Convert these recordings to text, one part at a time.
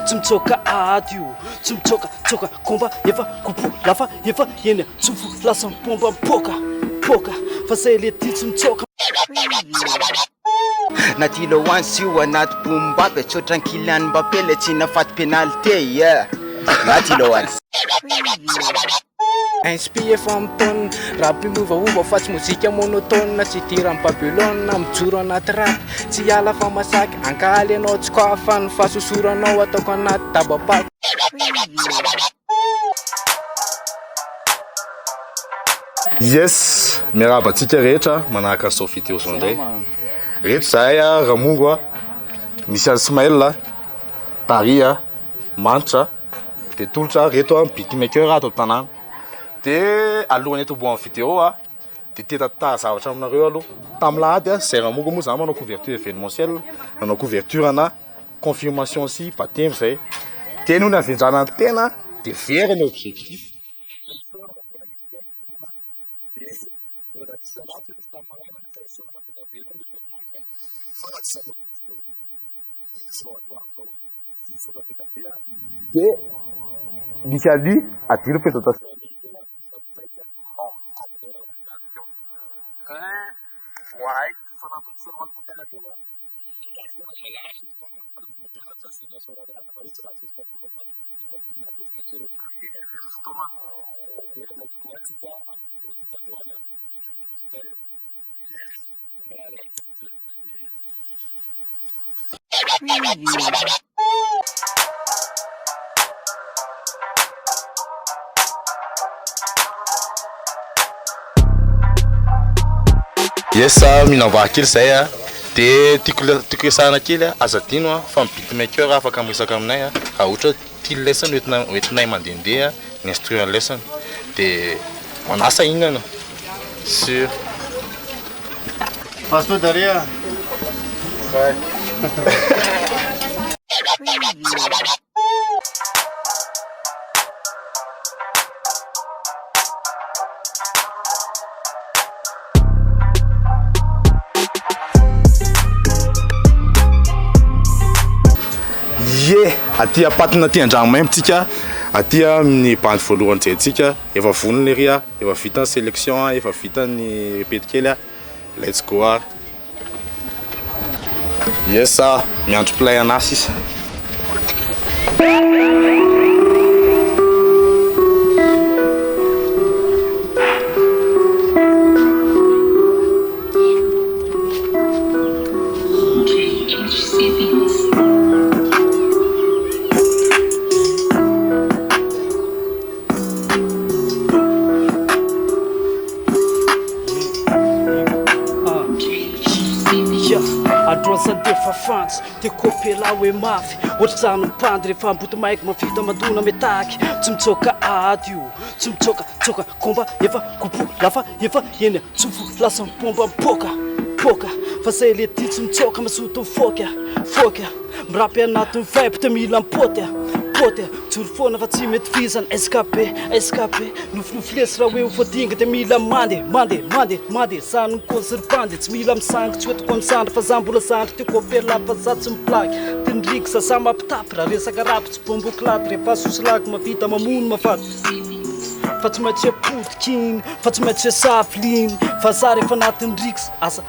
Tumtoka adio, tumtoka komba efa kupu lafa efa yena tsufu lasa pomba poka faseleti tumtoka Natilo once you are not Mbappe, chotran Kylian Mbappé, le tina fat penalty, yeah. Natilo once. Inspiré fanton, rap miova fatsy mozika monotone, tsy tiran Babylone, mijoro anaty rap, tsy hiala fa masaky, ankaly anao tsy koa afany fa sosoranao ataoko anaty tabapako. Yes, miarabantsika rehetra manahaka Sophie Teoso ndray. Reto zahay Ramongo, misy Ismaël, Paris, Mantra, de Toltra, reto beatmaker ato tanàna. De alohany eto boan vidéo de teta zavatra aminareo aloha tam'lahady zay Ramongo moa zany manao couverture événementielle, manao couverture ana confirmation sy batempo zay. De noho ny avendrana ny tena de very ny objectif. De misy ali adilo présentation yes, minamboara kely zay de tiako resahana kely azadino fa ny beatmaker afaka miresaka aminay raha ohatra tia lesson hoentinay mandehandeha ny instruire lesson de manasa inana sur Pastor Daria. Aty apatina aty Andranomaimbitsika, aty amin'ny bandy voalohany jerentsika, efa vonony le ry efa vita ny sélection, efa vita ny répète kely let's go yes miandro play anasy izy. Fantsy de kopela hoe mafy ohatrany mipandry rehefa amboto maiky mavita madona metaky tsy mitsoka adio tsy mitsoka komba efa kupu lafa efa eny tsofo lasa mipomba mipoka fa say le ty tsy mitsoka masoto foka mirapy anaty vibe te mila mipoty joro foana fa tsy mety fizany escape nofinofilesy raha hoe ho fodinga de mila mande sany konserpandy tsy mila misangy tsy hoetiko misandry fa za mbola sandry ty kopela fa za tsy miplaky ty ndriky za sa mampitapy raha resaka rapy tsy bombokilaty rehefa sosilaky mavita mamono mafaty fa tsy maintsy apodikiny fa tsy maintsy safiliny fa za rehefa anaty ndriky asa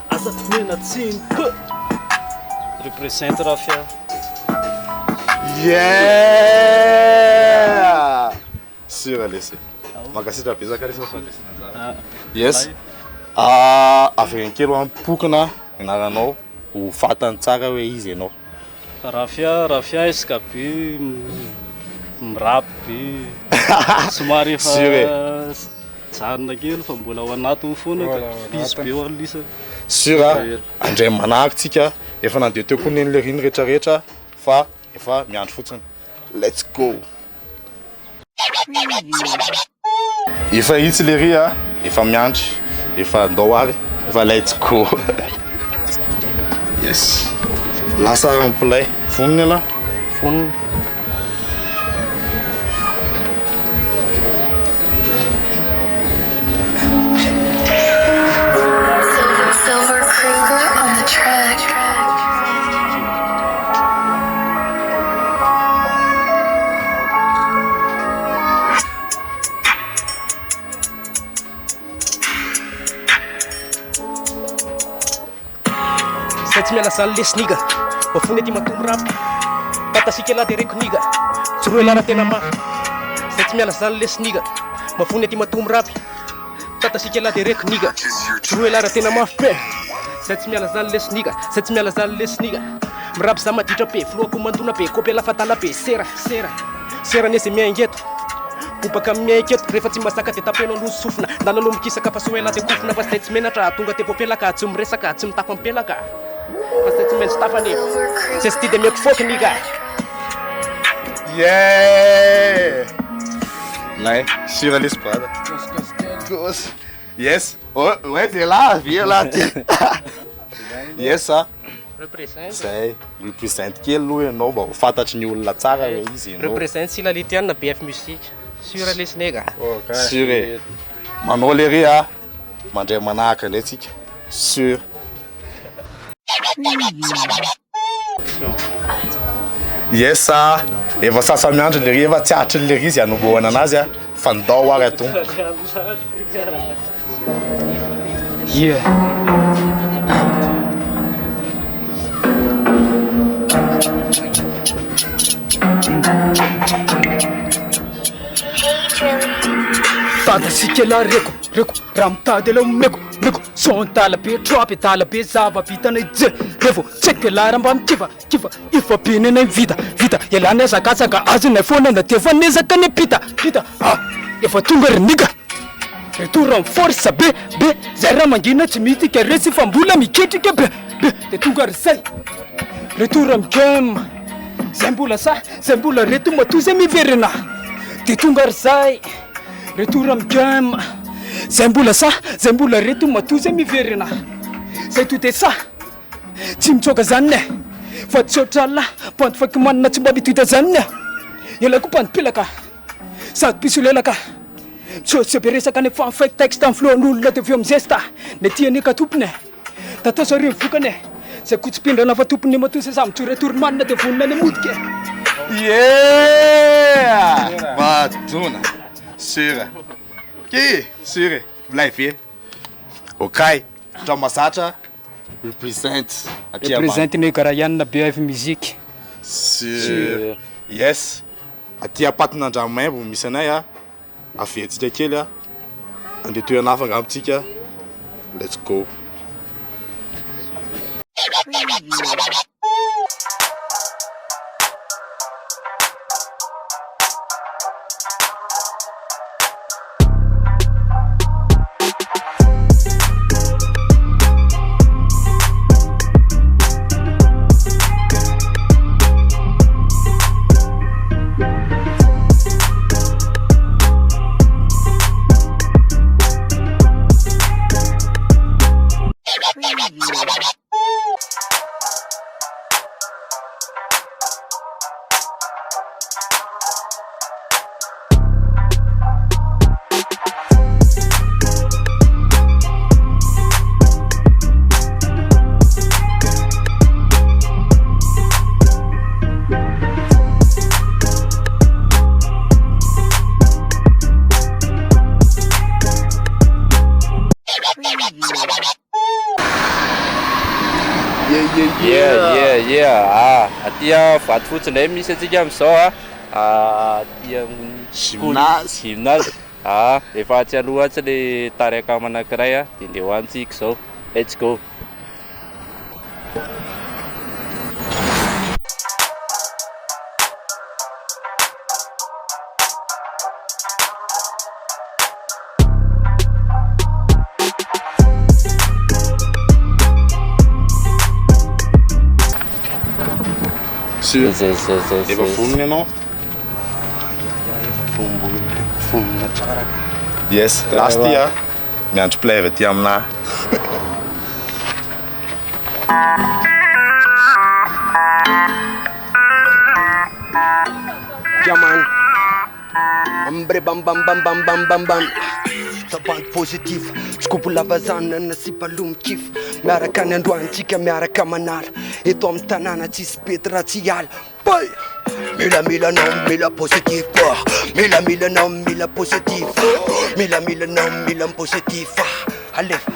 menatsiny represente Rafia. Yeah! Sûr à laisser. Makasitra bezaka rehefa fa yes. Avy kely ho ampokana anaranao ho fatany tsara hoe izy ianao. Rafia escape mirapy somary efa janona kely fa mbola ao anatiny foana ka izy be ao lisa. Sûr andray manahakitsika efa nandeha teo koa neny le riny rehetrarehetra fa efa miandro fotsiny. Let's go. Efa hitsy le ry efa miandry, efa andao ary, efa let's go. Yes. Lasa en play. Fonony ala? Fonony. Silver Kruger on the track. tsy miala zany lesiniga mafony aty matombo rapy tatasika la de rekoniga tsy roe lara tena mafy zay tsy miala zany lesiniga mafony aty matombo rapy tatasika la de rekoniga tsy roe lara tena mafy pe zay tsy miala zany lesiniga zay tsy miala zany lesiniga mirapy za maditra be filoako mandona be kopy lafatala be sera nesy miaingeto bobaka miainketo rehefa tsy masaka de tapeno aloha sofina ndana aloha mikisaka fa soela de kofina fa zay tsy menatra tonga te voapelaka tsy miresaka tsy mitapa mpelaka fa zay tsy maintsy tafany zay sy ty de meko fokiniga Nej, sur l'espada. Gosse. Yes. Oh, ouais, t'es là, viens là. Yes, ça. Zay, represent kely aloha ianao mba ho fantatry ny olona tsara hoe izy ianao. Represent sila litiana BF Musique sur lesnega. Sur e. Manao le ry a mandray manahaka indray tsika. Sur. Yes, ça. Efa sasamy andro le ry efa tsy atry le ry izy anombohana anazy a fa ndao ary atombo. Yeah. Tatasika la reko raha mitady ela meko son tala be drop tala be zava vitana je revo tseky la raha mba mikiva ifa be nenay vita ialana azakazaka azy nay foana na de fa nezaka ny pita efa tonga riniga retour en force be zay raha mangina tsy mitika resy fa mbola miketrika be de tonga ry zay retour am game zay mbola reto matoy zay miverina de tonga ry zay retour am game zay mbola reto matoy zay miverina zay to de sa tsy mitsoka zany ne fa tsy otrala pandy faky manina tsy mba mitita zany ne elako pandy pilaka sady pisolelaka tsy be resaka ny fanfaiky texte amin'ny floan'olona de aveo amizesta ne tiany ka tompony tataso ary mivokany zay kotsipindrana fa tompony matoy sa samy tsoretory manina de vonina ny modika Badona. Sur. Qui? Sur. Blay vie. Okay. Dra masatra. Represent. representiny Garayana BF Musique. Sur. Yes. Aty apatina andranomambo misy anay a. Aventsika kely a. Andeha toerana hafa angambontsika. Let's go. Yeah. Aty vato fotsiny misy atsika amizao aty gymnase. Efa tsy aloha tsy le tareka manankiray de ndeha hoantsika zao. Let's go. Sur. Efa vonona ianao? Fonina tsara. Yes, last ty a. Miandry play aty amina. Jaman. Ambre bam tabandy positif skopo lavazana nasipa lomikif miaraka ny androantsika miaraka manala eto amin'ny tanàna tsisy pety raha tsy ala boy milaminanao mila positif milaminanao mila positif milaminanao mila positif alefa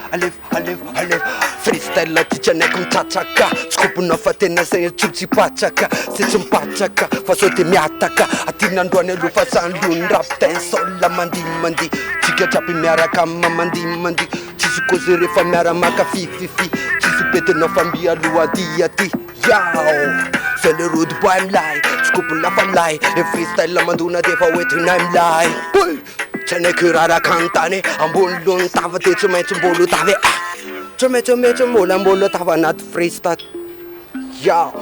freestyle ty tsy anaiky mitsatsaka tsy kopona fa tena zay tsy patsaka sy tsy mipatsaka fa sao de miataka atin'androany aloha fa sanlony rapitain sola mandimandy tsika jiaby miaraka mamandimandi tsisy kozy rehefa miara maka fififi tsisy betinao fa mialoha aty yao zay le road boy milay tsy kopona lafa milay e freestyle mandona de fa oetinay milay tsy anaiky raraka antany ambony lony tava de tsy maintsy mbolo tavy tsy maintsy mbolo tava anaty freestyle yao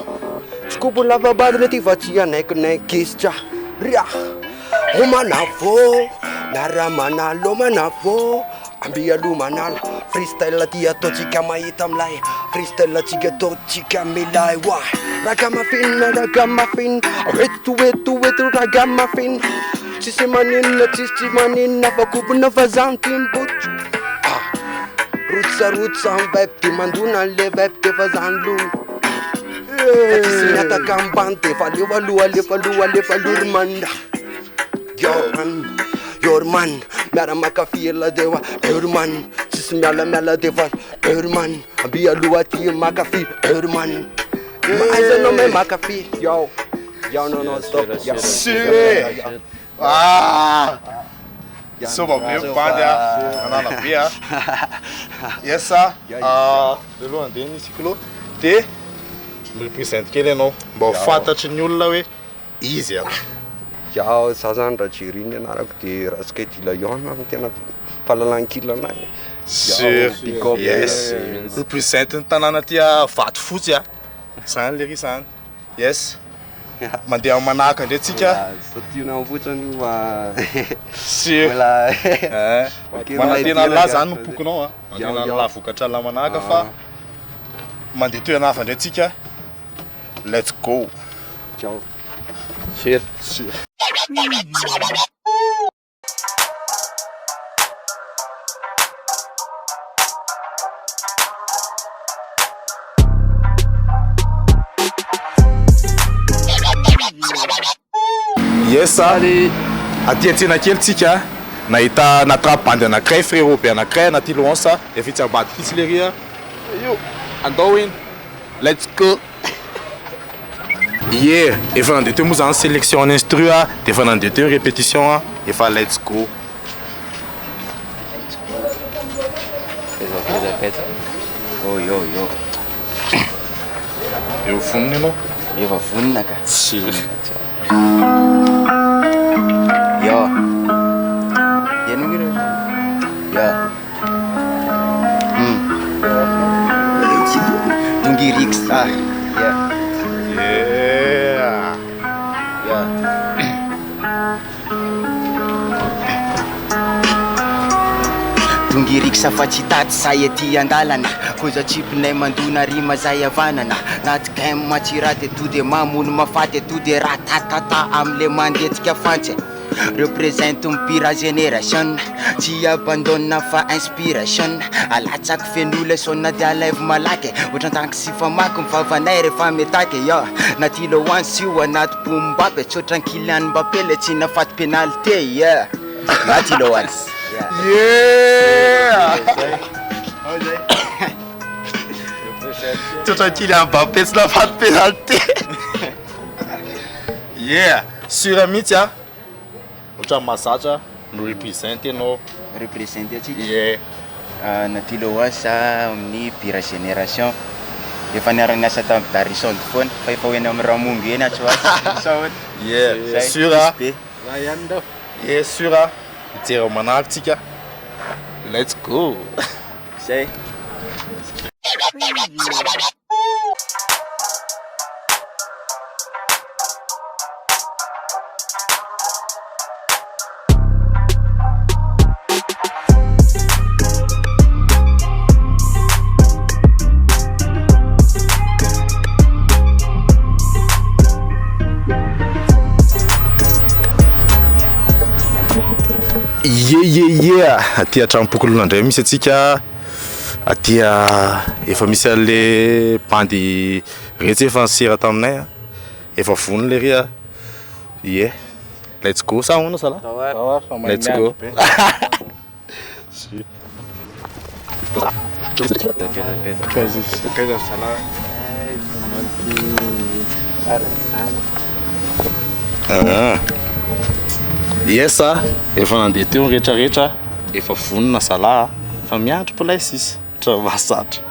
tsy kopona lafa badre ty fa tsy anaikinay kisitra ria omanavo miara-manalo manavo ambi aloha manala freestyle ty ataotsika mahita amilay freestyle tsika ataotsika milay wa ragamafin eto ragamafin tsisy maninona fa kopona fa zany timbotso rotsarotsa mivep de mandona le vep de fa zany lo tsisy miataka ambany de fa alefa lormanda Yorman, miara makafi la dewa Yorman, tsisy miala defa Yorman, ambi aloha ty makafi Yorman. Aiza anao me makafi yo no stop yo. Soba be bandy anana be yes aloha andeha nisy kilo de represente kely anao mba fantatry ny olona hoe izy Yao za zany raha jeriny anarako de rasika dila iona tena fahalalan-kila anay yes represente ny tanàna tia vato fotsy zany le ry zany yes mandeha manahaka ndray tsika sationao fotsiny fa manantena la zany nompokonao manantena la vokatra la manahaka fa mandeha toerana hafa ndray tsika let's go ciao sure yes aty antsena kely tsika nahita natrape bandy anankiray frérot be anankiray anaty lohansa efa itsy ambady fitsy le ria io andao iny let's go efa nandeha teo moa zany sélection en instru de efa nandeha teo répétition efa let's go eo fonony anao efa vonina ka sy yo eno ngiro Dungirix Dungiriksa fa tsy taty say aty andalana koza tsipinay mandona rima zay avanana naty game matsiraty to de mamono mafaty to de ratatata amle mandetsika fantsy represente mpira génération tsy abandonna fa inspiration alatsako fenole sonna de alève malaky ohatra tanky sy famaky mivavanay rehefa metaky yo naty lohan sio anaty bombabe tsotra Kylian Mbappé le tsy nafaty pénalité naty lohan tsotra Kylian Mbappé tsy nafaty pénalité sura mihitsy ohatra mahazatra no represente anao represente atsika naty lohan sa amin'ny pire génération efa niarany asa tamin'ny Darison de Fone fa efa hoeny amin'ny Ramongo eny atsy oazy sura sura hijery manahaky tsika let's go zay aty atranom-pokolona indray misy atsika aty efa misy an'le bandy retsy efa nisera taminay efa vony le ria let's go sa hono sala let's go Yesa efa nandeha teo rehetrarehetra efa vonona salaha fa miandry polay sisy tra mahasatra.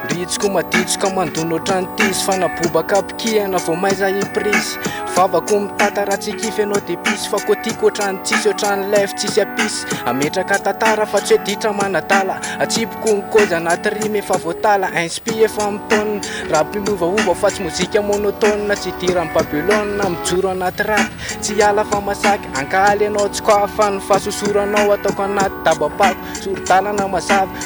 Ritsiko maditsika mandona ohatrany tisy fanabobaka pikihana vao maiza iprisy vavako mitata raha tsy kify anao de pisy fa kotiako ohatrany tsisy ohatrany lef tsisy apisy ametraka tantara fa tsy hoe ditra manadala atsipoko ny kozy anaty rimy efa voatala inspi efa mitona rap miovaova fa tsy mozika monotone tsy dirany babylone mijoro anaty rapy tsy hiala fa masaky ankaly anao tsy koa fa ny fahasosoranao ataoko anaty dabapako soro-dalana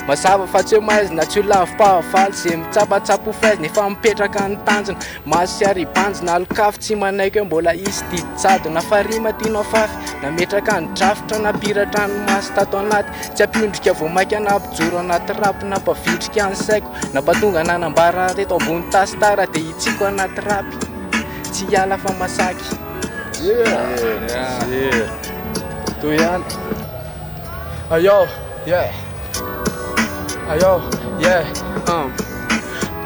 mazava fa tsy hoe maizina tsy ho lavo-pahavaly zay mitsapatsapa ho faizina efa mipetraka ny tanjona maso sy aribanjina alokafo tsy manaiky hoe mbola isy didijadona fa rima tianao fafy nametraka ny drafitra napiratra ny maso tato anaty tsy ampiondrika vao mainka nampijoro anaty rapy nampavidrika ny saiko nampatonga nanambara reto ambony tasitara de hitsiko anaty rapy tsy hiala fa masaky toy ihany ayo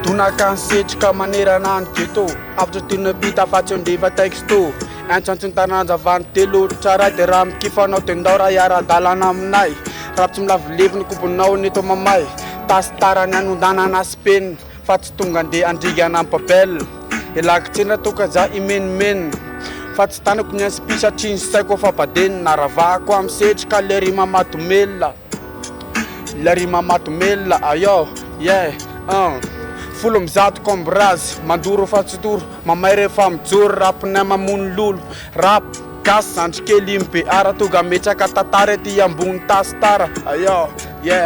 donaka ny setrika manerana ny geto afatra tena bita fa tsy ondriva texto antsantsony taranja vany telo tsara de raha mikifanao de ndao raha iara-dalana aminay raha tsy milavoleviny kobonao neto mamay tasitarany anondanana speny fa tsy tonga andeha andrigana ny babel elaky tsena toka za imenimeny fa tsy tanako ny anspi satria ny saiko fa badeny naravahako amin'ny setrika le rima matomelona ayo folo mizato kombrazy mandoro fa tsy toro mamay rehefa mijoro rapinay mamono lolo rap gasy zandrikely imbe ara tonga metraka tantara ety ambony tasitara ayo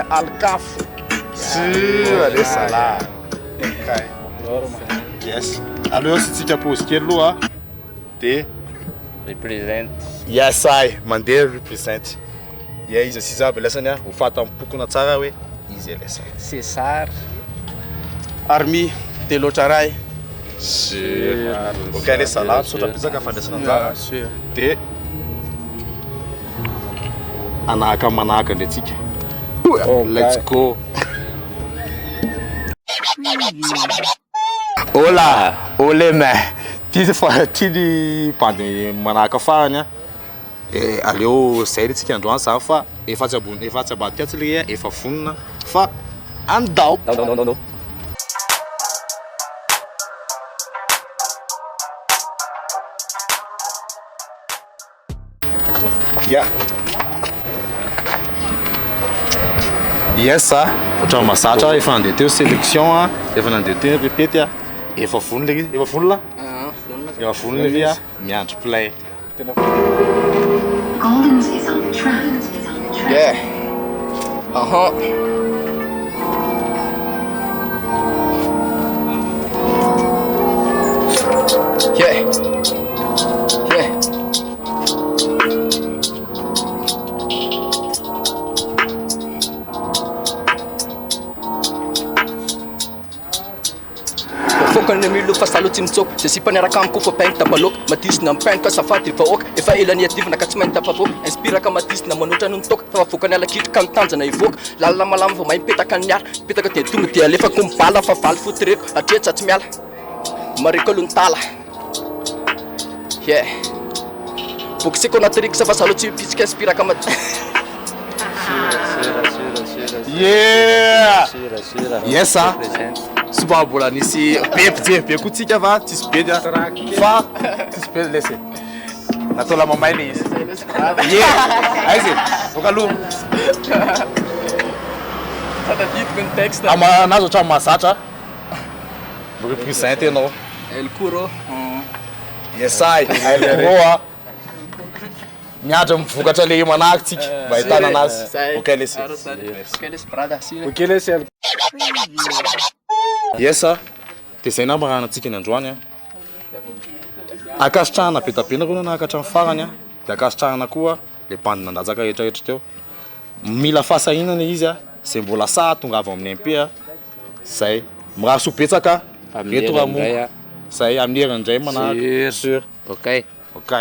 alkafo alesala yes aleo sy tsika pose kely aloha de represent yes ay mandeha represent izy sisa aby lesany ho fata mipokona tsara hoe izy lesany César armi de lotraray ok alesala sotrapisaka fandraisana anjara de anahaka manahaka andratsika let's go ola olema ty fa tiany bandy manahaka farany aleo zay le tsika androany zany fa efa tsy ambony efa tsy ambadika tsy le efa vonona fa andao yes ohatrany masatra efa nandeha teo sélection efa nandeha teo répéte efa vonona le efa vonona le miandry play Goldens is on track. Fokany milo fa salo tsy mitsoko zay sy mpaniaraka amiko fa paigny tapaloka madisina mipainaka safady vahoaka efa elany adivana ka tsy mainty tapavoaka inspiraka madisina manoatra no nitoka fa vokany alakitrika mitanjana ivoaka lalina malama fa mahay mipetaka ny miala mipetaka de tonga de alefako mibala fa valy fotireko atretra tsy miala mareko alontala bokiseko anaty rikisa fa salo tsy pitsika inspiraka yes soba mbola nisy be kotsika fa tsisy be fa tsisy be lesy natao la mamay le izy aizy boka aloha tadidiko ny texte amanazy ohatrany mahazatra represente anao El Kuro yesay elkuro miandra mivokatra le manahaky tsika mba ahitana anazy ok lesy ok lesy yes de zay nambarana antsika ny androany akasitrahana betapena rona na akatrany farany de akasitrahana koa le bandy nandazaka rehetrarehetra teo mila fahasahinana izy zay mbola sa tonga avy amin'ny MP zay mirahaso betsaka amin'ny Reto herinandray Ramongo. Zay amin'ny herinandray manaraka. Sûr. Ok. Ok.